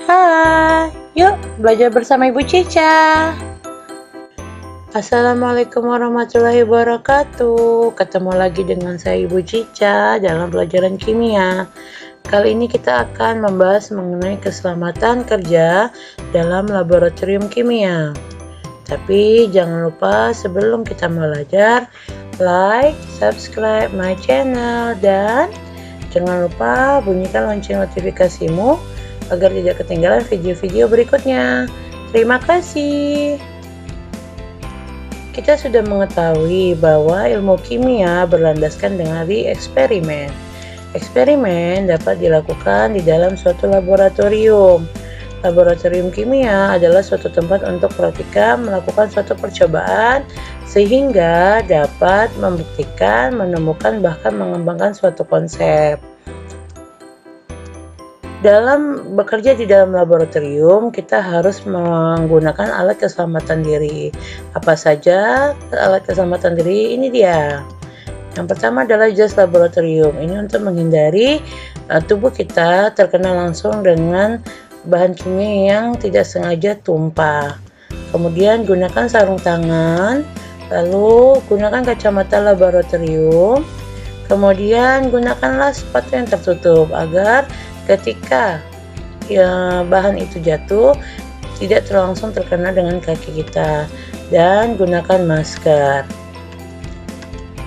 Hai, yuk belajar bersama Ibu Cica. Assalamualaikum warahmatullahi wabarakatuh. Ketemu lagi dengan saya Ibu Cica dalam pelajaran kimia. Kali ini kita akan membahas mengenai keselamatan kerja dalam laboratorium kimia. Tapi jangan lupa sebelum kita belajar, like, subscribe my channel, dan jangan lupa bunyikan lonceng notifikasimu agar tidak ketinggalan video-video berikutnya. Terima kasih. Kita sudah mengetahui bahwa ilmu kimia berlandaskan dengan eksperimen. Eksperimen dapat dilakukan di dalam suatu laboratorium. Laboratorium kimia adalah suatu tempat untuk praktika melakukan suatu percobaan sehingga dapat membuktikan, menemukan, bahkan mengembangkan suatu konsep. Dalam bekerja di dalam laboratorium, kita harus menggunakan alat keselamatan diri. Apa saja alat keselamatan diri? Ini dia. Yang pertama adalah jas laboratorium. Ini untuk menghindari tubuh kita terkena langsung dengan bahan kimia yang tidak sengaja tumpah. Kemudian gunakan sarung tangan, lalu gunakan kacamata laboratorium, kemudian gunakanlah sepatu yang tertutup agar ketika bahan itu jatuh tidak langsung terkena dengan kaki kita, dan gunakan masker.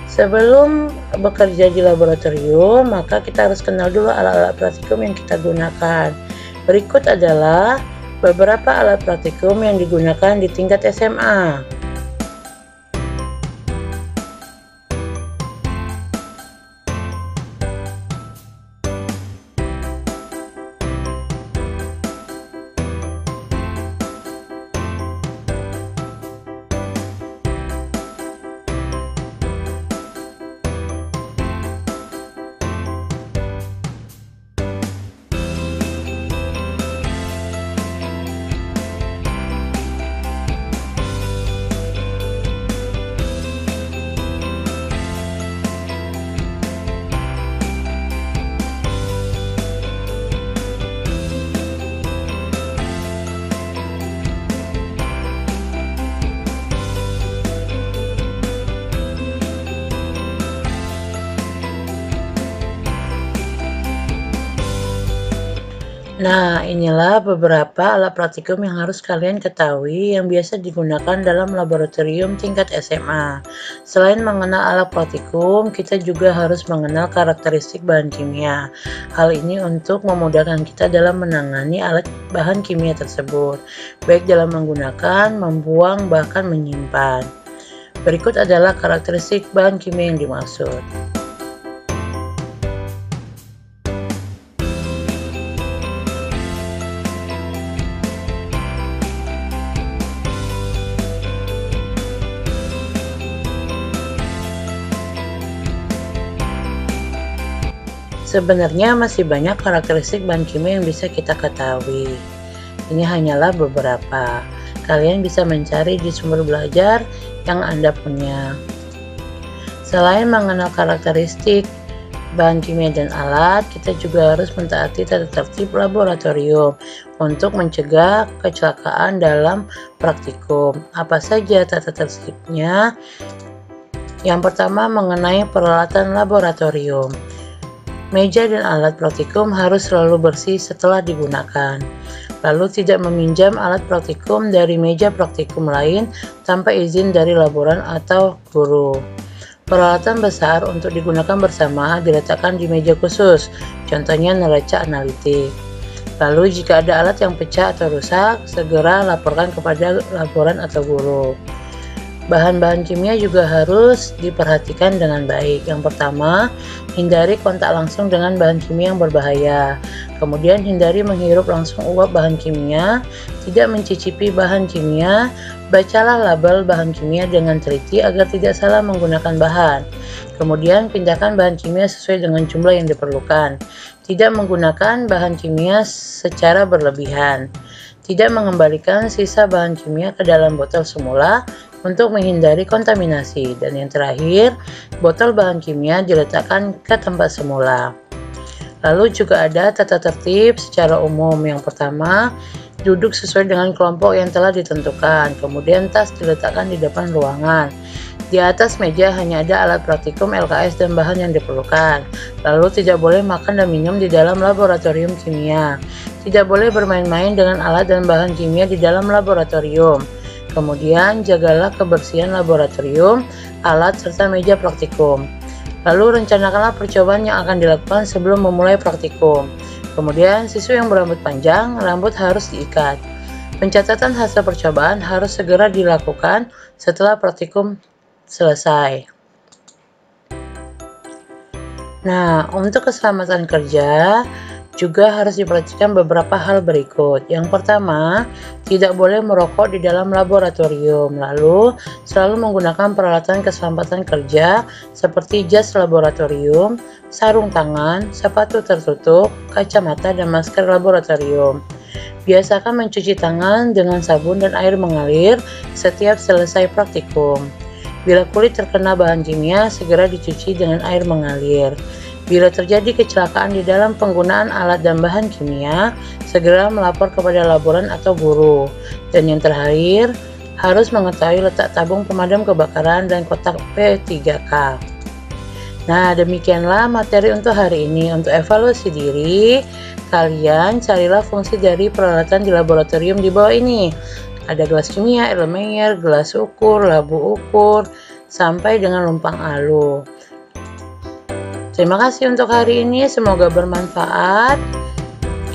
Sebelum bekerja di laboratorium, maka kita harus kenal dulu alat-alat praktikum yang kita gunakan. Berikut adalah beberapa alat praktikum yang digunakan di tingkat SMA. Nah, inilah beberapa alat praktikum yang harus kalian ketahui yang biasa digunakan dalam laboratorium tingkat SMA. Selain mengenal alat praktikum, kita juga harus mengenal karakteristik bahan kimia. Hal ini untuk memudahkan kita dalam menangani alat bahan kimia tersebut, baik dalam menggunakan, membuang, bahkan menyimpan. Berikut adalah karakteristik bahan kimia yang dimaksud. Sebenarnya masih banyak karakteristik bahan kimia yang bisa kita ketahui. Ini hanyalah beberapa. Kalian bisa mencari di sumber belajar yang Anda punya. Selain mengenal karakteristik bahan kimia dan alat, kita juga harus mentaati tata tertib laboratorium untuk mencegah kecelakaan dalam praktikum. Apa saja tata tertibnya? Yang pertama mengenai peralatan laboratorium. Meja dan alat praktikum harus selalu bersih setelah digunakan. Lalu tidak meminjam alat praktikum dari meja praktikum lain tanpa izin dari laboran atau guru. Peralatan besar untuk digunakan bersama diletakkan di meja khusus, contohnya neraca analitik. Lalu jika ada alat yang pecah atau rusak, segera laporkan kepada laboran atau guru. Bahan-bahan kimia juga harus diperhatikan dengan baik. Yang pertama, hindari kontak langsung dengan bahan kimia yang berbahaya. Kemudian hindari menghirup langsung uap bahan kimia, tidak mencicipi bahan kimia, bacalah label bahan kimia dengan teliti agar tidak salah menggunakan bahan. Kemudian pindahkan bahan kimia sesuai dengan jumlah yang diperlukan. Tidak menggunakan bahan kimia secara berlebihan. Tidak mengembalikan sisa bahan kimia ke dalam botol semula untuk menghindari kontaminasi. Dan yang terakhir, botol bahan kimia diletakkan ke tempat semula. Lalu juga ada tata tertib secara umum. Yang pertama, duduk sesuai dengan kelompok yang telah ditentukan. Kemudian tas diletakkan di depan ruangan. Di atas meja hanya ada alat praktikum, LKS, dan bahan yang diperlukan. Lalu tidak boleh makan dan minum di dalam laboratorium kimia. Tidak boleh bermain-main dengan alat dan bahan kimia di dalam laboratorium. Kemudian jagalah kebersihan laboratorium, alat, serta meja praktikum. Lalu rencanakanlah percobaan yang akan dilakukan sebelum memulai praktikum. Kemudian siswa yang berambut panjang, rambut harus diikat. Pencatatan hasil percobaan harus segera dilakukan setelah praktikum selesai. Nah, untuk keselamatan kerja juga harus diperhatikan beberapa hal berikut. Yang pertama, tidak boleh merokok di dalam laboratorium. Lalu, selalu menggunakan peralatan keselamatan kerja seperti jas laboratorium, sarung tangan, sepatu tertutup, kacamata, dan masker laboratorium. Biasakan mencuci tangan dengan sabun dan air mengalir setiap selesai praktikum. Bila kulit terkena bahan kimia, segera dicuci dengan air mengalir. Bila terjadi kecelakaan di dalam penggunaan alat dan bahan kimia, segera melapor kepada laboran atau guru. Dan yang terakhir, harus mengetahui letak tabung pemadam kebakaran dan kotak P3K. Nah, demikianlah materi untuk hari ini. Untuk evaluasi diri, kalian carilah fungsi dari peralatan di laboratorium di bawah ini. Ada gelas kimia, Erlenmeyer, gelas ukur, labu ukur, sampai dengan lumpang alu. Terima kasih untuk hari ini, semoga bermanfaat.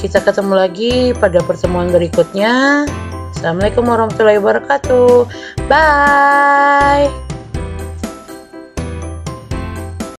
Kita ketemu lagi pada pertemuan berikutnya. Assalamualaikum warahmatullahi wabarakatuh. Bye.